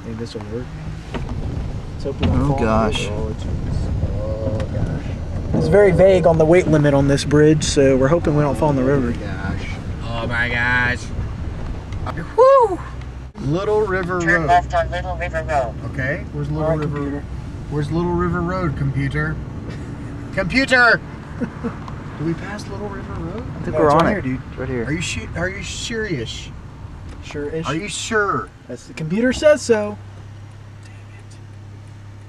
Maybe this will work. Let's hope we don't fall. Gosh. Oh gosh. It's very vague on the weight limit on this bridge, so we're hoping we don't fall in the river. Oh my gosh. Woo! Little River Road. Turn left on Little River Road. Okay, where's Little All right, River? computer. Where's Little River Road, computer? Computer! Do we pass Little River Road? I think we're on it, dude. It's right here. Are you serious? Sure-ish. Are you sure? That's the computer says so.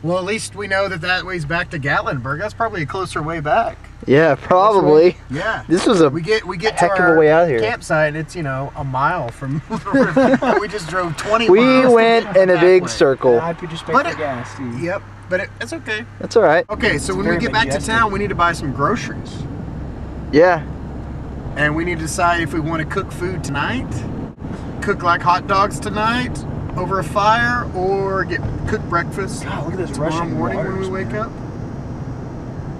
Well, at least we know that way's back to Gatlinburg. That's probably a closer way back. Yeah, probably. Yeah. This was a we get heck to of our a way out here. campsite, and it's, you know, a mile from the river. We just drove 20 We miles. went in a big circle. I'd just pay But for gas, dude. Yep, but it's okay. That's all right. Okay, so when we get back to town, we need to buy some groceries. Yeah. And we need to decide if we want to cook food tonight, cook like hot dogs tonight over a fire, or cook breakfast God, look at this tomorrow rushing morning when we waters, wake up.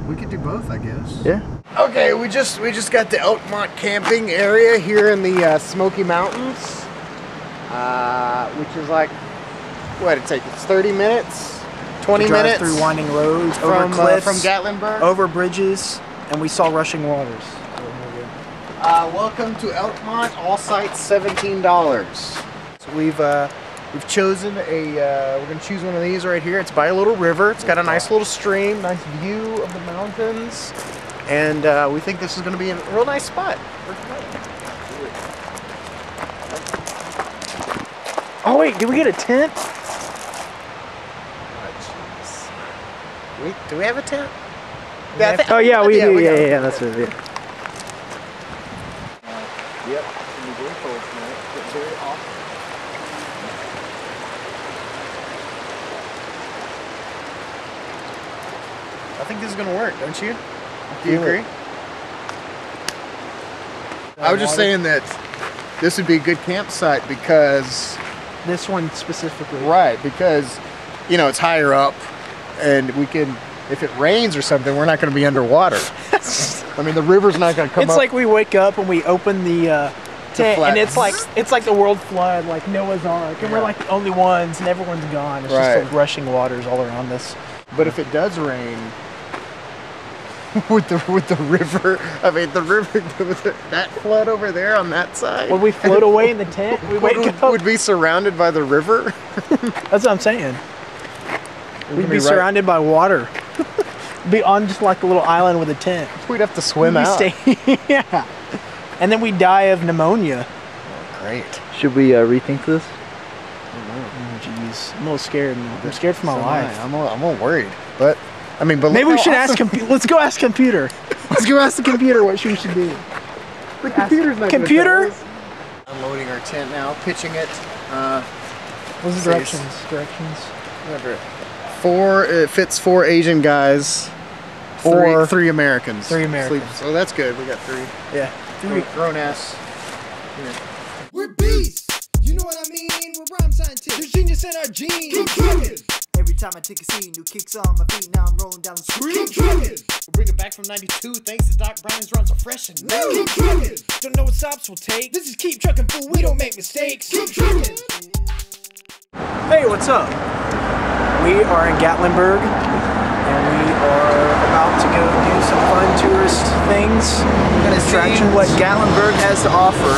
We could do both, I guess. Yeah. Okay, we just got the Elkmont camping area here in the Smoky Mountains, which is like, what it take? It's 30 minutes, 20 Drive minutes through winding roads, from over cliffs, from Gatlinburg. over bridges, and we saw rushing waters. Welcome to Elkmont. All sites $17. So we've chosen we're gonna choose one of these right here. It's by a little river. It's got a nice little stream, nice view of the mountains, and we think this is gonna be a real nice spot. Oh wait, did we get a tent? Do we have a tent? Oh yeah, we do. got a Yeah, tent. that's what it is. Yep. It's gonna be very cold tonight. It's very hot. I think this is gonna work, don't you? Do you agree? I was just saying that this would be a good campsite because, This one specifically. right, because, you know, it's higher up, and we can, if it rains or something, we're not going to be underwater. I mean, the river's not going to come up. It's like we wake up and we open the tent, and it's like the world flood, like Noah's Ark, and we're like the only ones, and everyone's gone. It's just like rushing waters all around us. But if it does rain, with the river, I mean the river, that flood over there on that side. When we float away in the tent, we wake up. Would be surrounded by the river. That's what I'm saying. We'd be surrounded by water. Be on just like a little island with a tent. We'd have to swim out. Yeah. And then we die of pneumonia. Oh, great. Should we rethink this? Oh, jeez. I'm a little scared now. I'm scared for my life. I'm a little worried, but I mean, but maybe we should awesome. ask. Let's go ask computer. Let's go ask the computer what we should do. The computer's not computer. Unloading our tent now, pitching it. What's the directions? Directions. It fits 4 Asian guys. Three Americans. 3 Americans. So that's good. We got 3. Yeah. 3 grown ass. We're beasts, you know what I mean? We're rhyme scientists. There's genius in our genes. Keep truckin'. Every time I take a scene, new kicks on my feet. Now I'm rolling down the street. Keep truckin'. We'll bring it back from 92 thanks to Doc Brown's runs so fresh and new. Keep truckin'. Don't know what stops we'll take. This is Keep Truckin', fool. We don't make mistakes. Keep truckin'. Hey, what's up? We are in Gatlinburg, and we are about to go do some fun tourist things. We're gonna see what Gatlinburg has to offer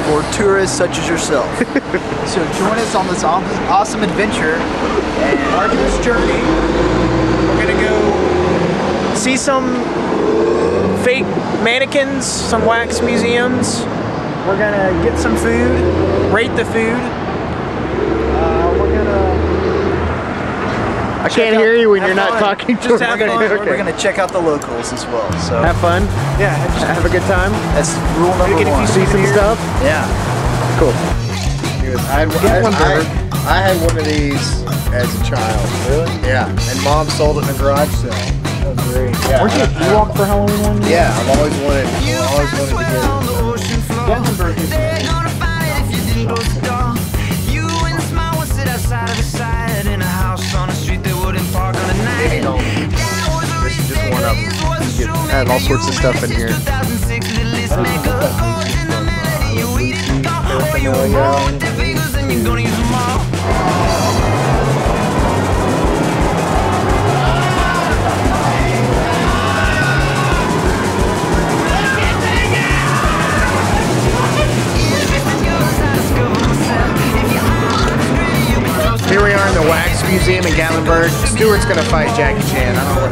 for tourists such as yourself. So join us on this awesome adventure and arduous journey. We're gonna go see some fake mannequins, some wax museums. We're gonna get some food, rate the food. We're gonna. I can't hear you when you're not talking to Just have fun. We're gonna check out the locals as well. So Have fun. Yeah, just Have a good time. that's rule number get a one. few See some stuff. Yeah. Cool. I had one of these as a child. Really? Yeah. And Mom sold it in a garage sale. Oh, great. Yeah. Weren't you an Ewok for Halloween one year? Yeah, I've always wanted to get it. Gatlinburg is Maybe don't. This is just one of them. I have all sorts of stuff in here. Oh, Museum in Gatlinburg. Stuart's gonna fight Jackie Chan. I don't know what.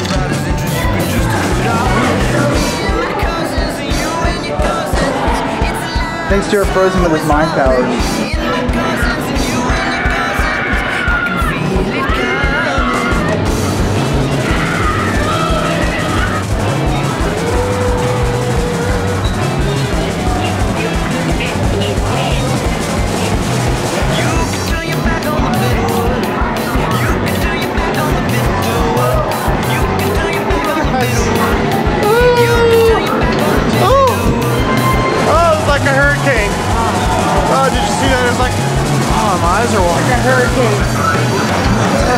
Thanks to your frozen with his mind powers. Like a hurricane. Oh, did you see that? It was like, oh, my eyes are watering. Like a hurricane.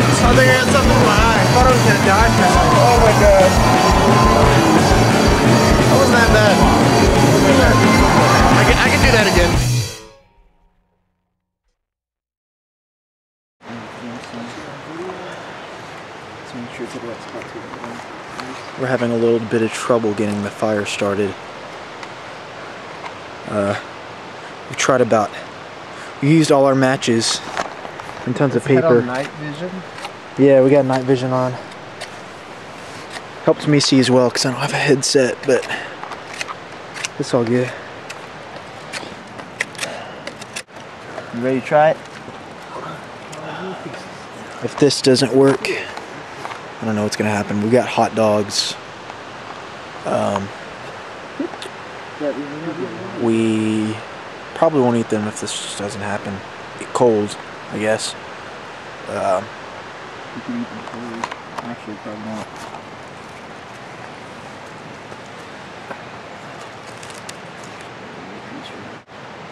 I think I had something in my eye. I thought I was gonna die for a second. Oh my god. That wasn't that bad. I can do that again. We're having a little bit of trouble getting the fire started. We tried we used all our matches and tons of paper. Night vision? Yeah, we got night vision on. Helps me see as well because I don't have a headset, but it's all good. You ready to try it? If this doesn't work, I don't know what's gonna happen. We got hot dogs. We probably won't eat them if this just doesn't happen. Cold, I guess. You can eat them cold. Actually, probably not.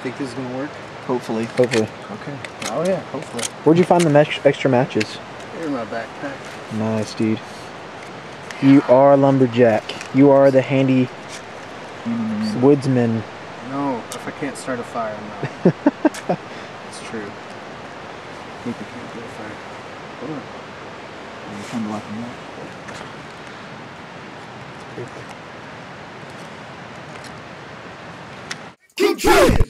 Think this is gonna work? Hopefully. Hopefully. Okay. Oh yeah, hopefully. Where'd you find the extra matches? They're in my backpack. Nice, dude. You are a lumberjack. You are the handy woodsman. No, if I can't start a fire, I'm not. It's true. I think I can't do a fire. Hold on. I'm trying to light them up. Keep trying.